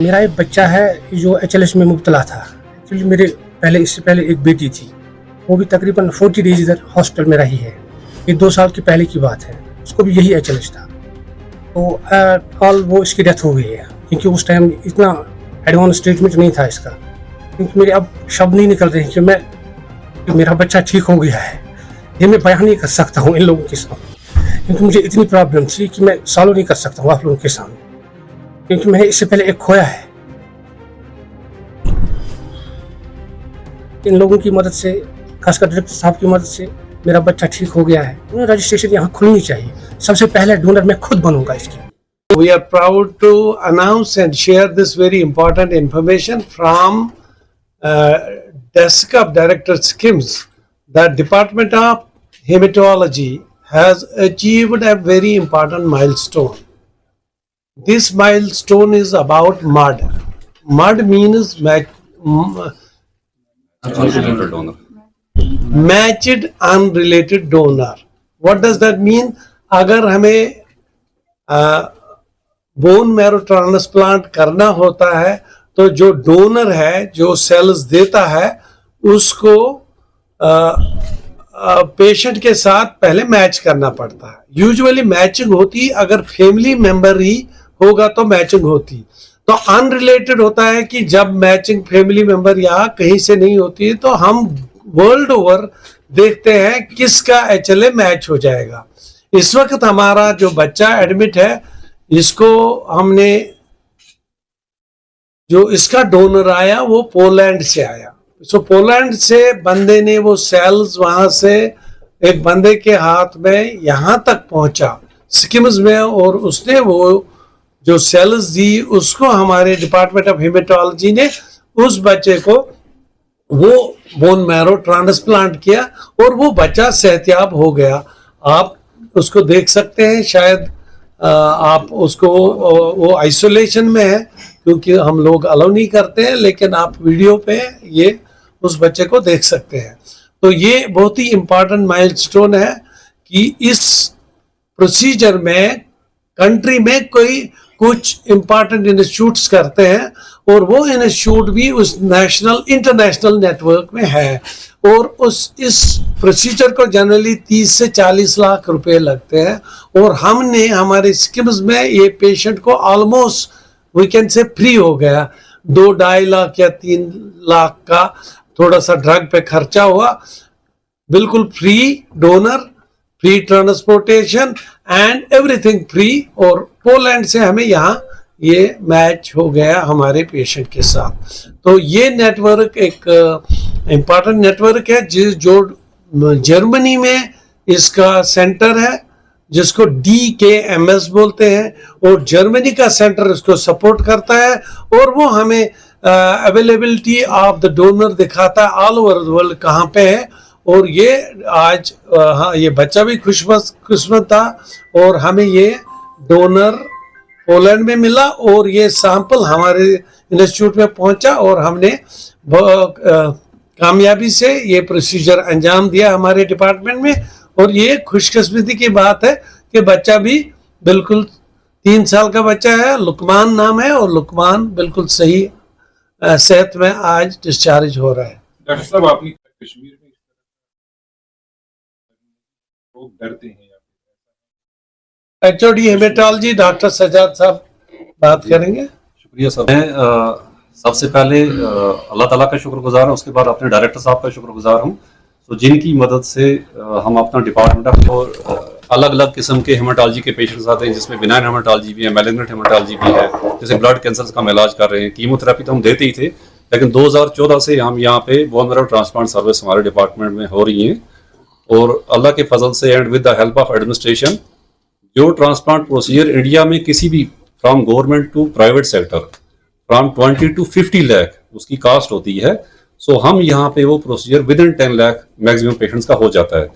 मेरा एक बच्चा है जो HLS में मुब्तला था। एक्चुअली मेरे इससे पहले एक बेटी थी, वो भी तकरीबन 40 डेज इधर हॉस्पिटल में रही है। ये 2 साल की पहले की बात है। उसको भी यही HLS था, तो वो इसकी डेथ हो गई है, क्योंकि उस टाइम इतना एडवांस ट्रीटमेंट नहीं था इसका। क्योंकि मेरे अब शब्द नहीं निकल रहे हैं कि मेरा बच्चा ठीक हो गया है। ये मैं बयान नहीं कर सकता हूँ इन लोगों के सामने, क्योंकि मुझे इतनी प्रॉब्लम थी कि मैं सॉल्व नहीं कर सकता हूँ आप लोगों के सामने, क्योंकि मैंने इससे पहले एक खोया है। इन लोगों की मदद से, खासकर डायरेक्टर साहब की मदद से मेरा बच्चा ठीक हो गया है। रजिस्ट्रेशन यहाँ खुलनी चाहिए। सबसे पहले डोनर मैं खुद बनूंगा इसकी। We are proud to announce and share this very important information from Desk of Director Skims. The Department of Hematology has achieved a very important milestone. This milestone is about MUD. MUD means Matched Unrelated Donor. What does that mean? अगर हमें bone marrow transplant करना होता है तो जो donor है, जो sales देता है, उसको पेशेंट के साथ पहले मैच करना पड़ता है। यूजुअली मैचिंग होती, अगर फैमिली मेंबर ही होगा तो मैचिंग होती। तो अनरिलेटेड होता है कि जब मैचिंग फैमिली मेंबर यहाँ कहीं से नहीं होती है तो हम वर्ल्ड ओवर देखते हैं किसका HLA मैच हो जाएगा। इस वक्त हमारा जो बच्चा एडमिट है, इसको हमने, जो इसका डोनर आया वो पोलैंड से आया। सो पोलैंड से बंदे ने वो सेल्स वहां से एक बंदे के हाथ में यहां तक पहुंचा स्किम्स में, और उसने वो जो सेल्स दी उसको हमारे डिपार्टमेंट ऑफ हेमेटोलॉजी ने उस बच्चे को वो बोन मैरो ट्रांसप्लांट किया और वो बच्चा सेहतयाब हो गया। आप उसको देख सकते हैं, शायद आप उसको, वो आइसोलेशन में है क्योंकि हम लोग अलाउ नहीं करते हैं, लेकिन आप वीडियो पे ये उस बच्चे को देख सकते हैं। तो ये बहुत ही इम्पोर्टेंट माइलस्टोन है कि इस प्रोसीजर में कंट्री में कोई कुछ इम्पोर्टेंट इंस्टीट्यूट्स करते हैं, और वो इंस्टीट्यूट भी उस नेशनल इंटरनेशनल नेटवर्क में है। और इस प्रोसीजर को जनरली 30 से 40 लाख रुपए लगते हैं, और हमने हमारे स्कीम्स में ये पेशेंट को almost we can say free हो गया। 2-2.5 लाख या 3 लाख का थोड़ा सा ड्रग पे खर्चा हुआ, बिल्कुल free donor, free transportation and everything free. और पोलैंड से हमें यहाँ ये मैच हो गया हमारे पेशेंट के साथ। तो ये नेटवर्क एक इम्पॉर्टेंट नेटवर्क है जो जर्मनी में इसका सेंटर है, जिसको DKMS बोलते हैं, और जर्मनी का सेंटर इसको सपोर्ट करता है, और वो हमें अवेलेबिलिटी ऑफ द डोनर दिखाता है ऑल ओवर द वर्ल्ड कहाँ पे है। और ये आज हाँ, ये बच्चा भी खुशकिस्मत था और हमें ये डोनर पोलैंड में मिला, और ये सैंपल हमारे इंस्टीट्यूट में पहुंचा, और हमने कामयाबी से ये प्रोसीजर अंजाम दिया हमारे डिपार्टमेंट में। और ये खुशकिस्मती की बात है कि बच्चा भी बिल्कुल 3 साल का बच्चा है, लुकमान नाम है, और लुकमान बिल्कुल सही सेहत में आज डिस्चार्ज हो रहा है। डॉक्टर साहब, आपने कश्मीर में लोग डरते हैं, HOD हेमेटोलॉजी डॉक्टर सजाद साहब बात करेंगे। शुक्रिया सर। मैं सबसे पहले अल्लाह ताला का शुक्रगुजार हूँ, उसके बाद अपने डायरेक्टर साहब का शुक्रगुजार हूँ, तो जिनकी मदद से हम अपना डिपार्टमेंट और अलग अलग किस्म के हेमाटोलॉजी के पेशेंट्स आते हैं, जिसमें बिनाइन हेमाटोलॉजी भी है, मैलिग्नेंट हेमाटोलॉजी भी है, जैसे ब्लड कैंसर का हम इलाज कर रहे हैं। कीमोथेरेपी तो हम देते ही थे, लेकिन 2014 से हम यहाँ पे बोन मैरो ट्रांसप्लांट सर्विस हमारे डिपार्टमेंट में हो रही है। और अल्लाह के फजल से and with the help of administration, जो ट्रांसप्लांट प्रोसीजर इंडिया में किसी भी from government to private sector from 20 to 50 lakh उसकी कास्ट होती है। सो हम यहाँ पे वो procedure within 10 lakh maximum patients का हो जाता है।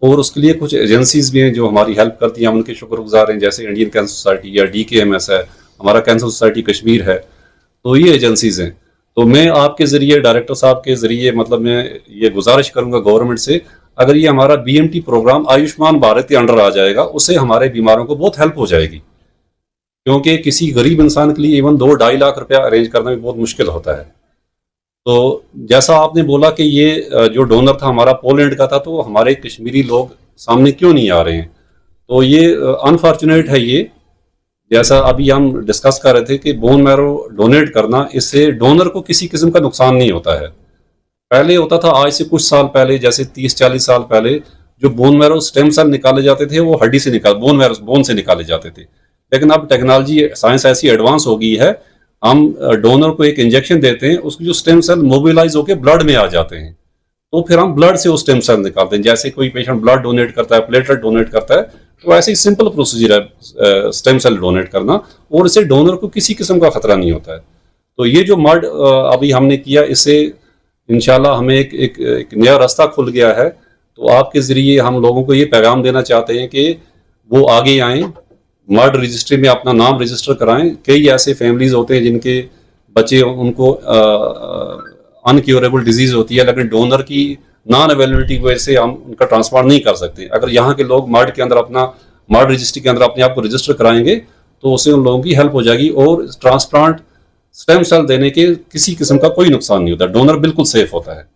और उसके लिए कुछ एजेंसीज भी हैं जो हमारी हेल्प करती हैं, हम उनके शुक्रगुजार हैं, जैसे इंडियन कैंसर सोसाइटी या DKMS है, हमारा कैंसर सोसाइटी कश्मीर है। तो ये एजेंसीज हैं। तो मैं आपके ज़रिए, डायरेक्टर साहब के ज़रिए, मतलब मैं ये गुजारिश करूँगा गवर्नमेंट से, अगर ये हमारा BMT प्रोग्राम आयुष्मान भारत के अंडर आ जाएगा, उससे हमारे बीमारों को बहुत हेल्प हो जाएगी। क्योंकि किसी गरीब इंसान के लिए इवन 2-2.5 लाख रुपया अरेंज करना भी बहुत मुश्किल होता है। तो जैसा आपने बोला कि ये जो डोनर था हमारा पोलैंड का था, तो हमारे कश्मीरी लोग सामने क्यों नहीं आ रहे हैं? तो ये अनफॉर्चुनेट है। ये जैसा अभी हम डिस्कस कर रहे थे कि बोन मैरो डोनेट करना, इससे डोनर को किसी किस्म का नुकसान नहीं होता है। पहले होता था, आज से कुछ साल पहले, जैसे 30-40 साल पहले, जो बोन मैरो स्टेम सेल निकाले जाते थे वो हड्डी से बोन से निकाले जाते थे। लेकिन अब टेक्नोलॉजी साइंस ऐसी एडवांस हो गई है, हम डोनर को एक इंजेक्शन देते हैं, उसकी जो स्टेम सेल मोबिलाइज होकर ब्लड में आ जाते हैं, तो फिर हम ब्लड से वो स्टेम सेल निकालते हैं। जैसे कोई पेशेंट ब्लड डोनेट करता है, प्लेटलेट डोनेट करता है, तो ऐसे ही सिंपल प्रोसीजर है स्टेम सेल डोनेट करना, और इससे डोनर को किसी किस्म का खतरा नहीं होता है। तो ये जो मड अभी हमने किया, इससे इंशाल्लाह हमें एक नया रास्ता खुल गया है। तो आपके जरिए हम लोगों को ये पैगाम देना चाहते हैं कि वो आगे आएं, मर्ड रजिस्ट्री में अपना नाम रजिस्टर कराएं। कई ऐसे फैमिलीज होते हैं जिनके बच्चे, उनको अनक्योरेबल डिजीज होती है, लेकिन डोनर की नॉन अवेलेबिलिटी की वजह से हम उनका ट्रांसप्लांट नहीं कर सकते। अगर यहाँ के लोग मर्ड के अंदर मर्ड रजिस्ट्री के अंदर अपने आप को रजिस्टर कराएंगे तो उससे उन लोगों की हेल्प हो जाएगी, और ट्रांसप्लांट स्टेम सेल देने के किसी किस्म का कोई नुकसान नहीं होता। डोनर बिल्कुल सेफ होता है।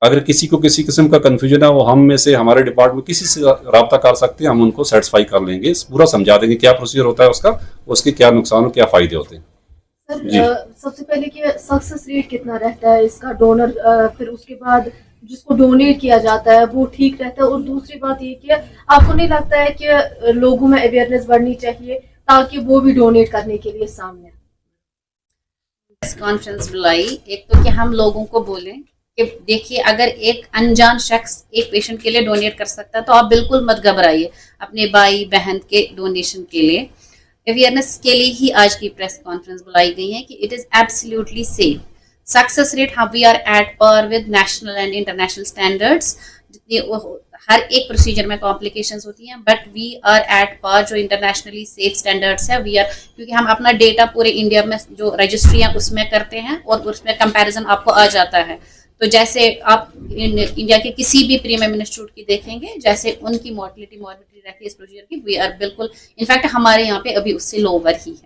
अगर किसी को किसी किस्म का कंफ्यूजन है, वो हम में से हमारे डिपार्टमेंट किसी से रब्ता कर सकते हैं, हम उनको सेटिस्फाई कर लेंगे, पूरा समझा देंगे क्या प्रोसीजर होता है उसका, उसके क्या नुकसान और क्या फायदे होते हैं। सर, सबसे पहले कि सक्सेस रेट कितना रहता है इसका डोनर, फिर उसके बाद जिसको डोनेट किया जाता है वो ठीक रहता है, और दूसरी बात ये कि आपको नहीं लगता है कि लोगों में अवेयरनेस बढ़नी चाहिए ताकि वो भी डोनेट करने के लिए सामने? कॉन्फ्रेंस बुलाई, एक तो कि हम लोगों को बोलें कि देखिए, अगर एक अनजान शख्स एक पेशेंट के लिए डोनेट कर सकता है तो आप बिल्कुल मत घबराइए अपने भाई बहन के डोनेशन के लिए। अवेयरनेस के लिए ही आज की प्रेस कॉन्फ्रेंस बुलाई गई है कि it is absolutely safe. Success rate we are at par with national and international standards. जितनी हर एक प्रोसीजर में कॉम्प्लिकेशंस होती हैं, बट वी आर एट पर जो इंटरनेशनली सेफ स्टैंडर्ड्स है। वी आर, क्योंकि हम अपना डेटा पूरे इंडिया में जो रजिस्ट्री है उसमें करते हैं, और उसमें कंपैरिजन आपको आ जाता है। तो जैसे आप इंडिया के किसी भी प्रीमियम इंस्टीट्यूट की देखेंगे, जैसे उनकी मॉर्टिलिटी रहती है इस प्रोसीजर की, वी आर बिल्कुल, इनफैक्ट हमारे यहाँ पे अभी उससे लोअर ही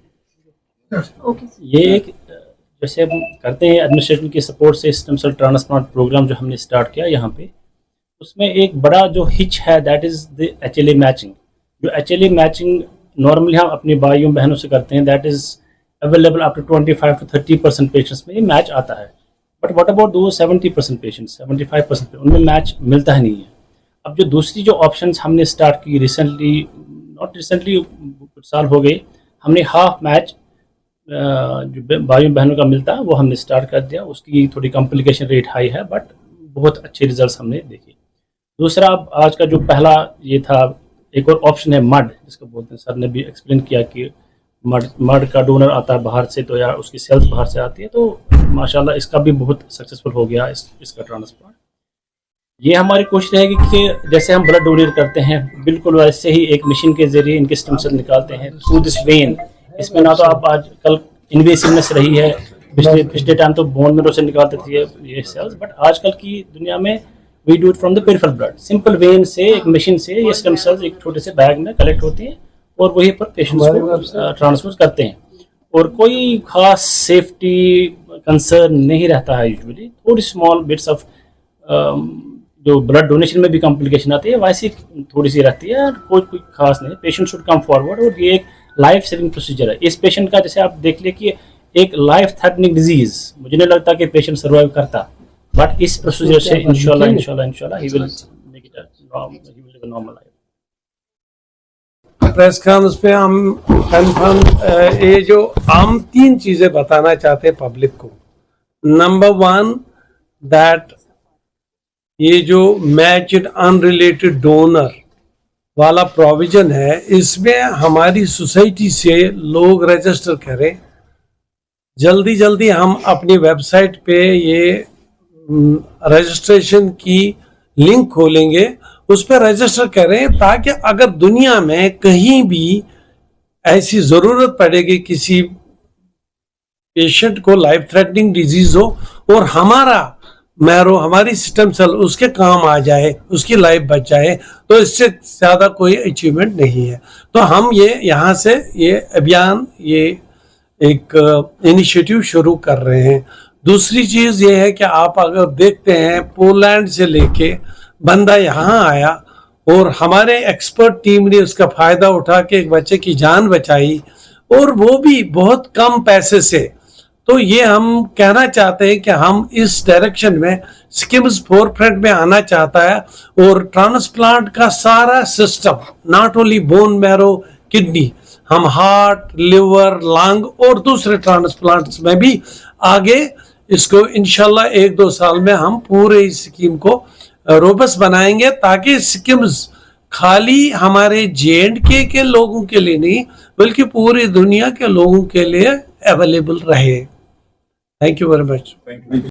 है। ये एक जैसे हम करते हैं एडमिनिस्ट्रेशन की सपोर्ट से स्टेम सेल ट्रांसप्लांट प्रोग्राम जो हमने स्टार्ट किया यहाँ पे, उसमें एक बड़ा जो हिच है that is the HLA matching. जो HLA मैचिंग नॉर्मली हम अपनी भाइयों बहनों से करते हैं, that is available up to 25 to 30% patients में ये मैच आता है। बट व्हाट अबाउट दो 70% पेशेंट्स, 75% उनमें मैच मिलता ही नहीं है। अब जो दूसरी जो ऑप्शंस हमने स्टार्ट की रिसेंटली, नॉट रिसेंटली, कुछ साल हो गए, हमने हाफ मैच जो भाइयों बहनों का मिलता है वो हमने स्टार्ट कर दिया। उसकी थोड़ी कॉम्प्लिकेशन रेट हाई है, बट बहुत अच्छे रिजल्ट्स हमने देखे। दूसरा, अब आज का जो पहला ये था, एक और ऑप्शन है मड, जिसको बोलते हैं, सर ने भी एक्सप्लेन किया कि मड का डोनर आता है बाहर से, तो या उसकी सेल्स बाहर से आती है, तो माशाल्लाह इसका भी बहुत सक्सेसफुल हो गया इसका ट्रांसप्लांट। ये हमारी कोशिश रहेगी कि जैसे हम ब्लड डोनेट करते हैं, बिल्कुल वैसे ही एक मशीन के जरिए इनके स्टेम सेल निकालते हैं थ्रू दिस वेन। इसमें ना तो आप आजकल इन्वेसिवनेस रही है, पिछले टाइम तो बोन मैरो से निकालते थे ये सेल्स, बट आजकल की दुनिया में we do it from the peripheral blood. Simple vein से, एक मशीन से ये स्टेम सेल्स एक छोटे से बैग में कलेक्ट होती हैं और वहीं पर पेशेंट्स को ट्रांसफर करते हैं, और कोई खास सेफ्टी कंसर्न नहीं रहता है। यूजुअली थोड़ी स्मॉल बिट्स ऑफ जो ब्लड डोनेशन में भी कॉम्प्लिकेशन आती है वैसी थोड़ी सी रहती है, कोई खास नहीं। पेशेंट शुड कम फॉरवर्ड, और ये एक लाइफ सेविंग प्रोसीजर है। इस पेशेंट का जैसे आप देख ले कि एक लाइफ थ्रेटनिंग डिजीज, मुझे नहीं लगता कि पेशेंट सर्वाइव करता, बट इस प्रोसीजर से इंशाल्लाह he will make it a normal life. Press conference पे हम कंफर्म ये जो हम 3 चीजें बताना चाहते हैं पब्लिक को। नंबर 1 दैट ये जो मैच्ड अनरिलेटेड डोनर वाला प्रोविजन है, इसमें हमारी सोसाइटी से लोग रजिस्टर करें। जल्दी हम अपनी वेबसाइट पे ये रजिस्ट्रेशन की लिंक खोलेंगे, उस पर रजिस्टर करें, ताकि अगर दुनिया में कहीं भी ऐसी ज़रूरत पड़ेगी किसी पेशेंट को लाइफ थ्रेटनिंग डिजीज हो और हमारा मैरो हमारी सिस्टम सेल उसके काम आ जाए, उसकी लाइफ बच जाए, तो इससे ज्यादा कोई अचीवमेंट नहीं है। तो हम ये यहाँ से ये अभियान, ये एक इनिशिएटिव शुरू कर रहे हैं। दूसरी चीज ये है कि आप अगर देखते हैं पोलैंड से लेके बंदा यहाँ आया और हमारे एक्सपर्ट टीम ने उसका फायदा उठा के एक बच्चे की जान बचाई, और वो भी बहुत कम पैसे से। तो ये हम कहना चाहते हैं कि हम इस डायरेक्शन में स्किम्स फोरफ्रंट में आना चाहता है, और ट्रांसप्लांट का सारा system, not only bone marrow kidney, हम हार्ट, लिवर, लंग और दूसरे ट्रांसप्लांट्स में भी आगे इसको इंशाल्लाह 1-2 साल में हम पूरे इस स्कीम को रोबस्ट बनाएंगे, ताकि स्कीम्स खाली हमारे J&K के लोगों के लिए नहीं बल्कि पूरी दुनिया के लोगों के लिए अवेलेबल रहे। Thank you very much. Thank you.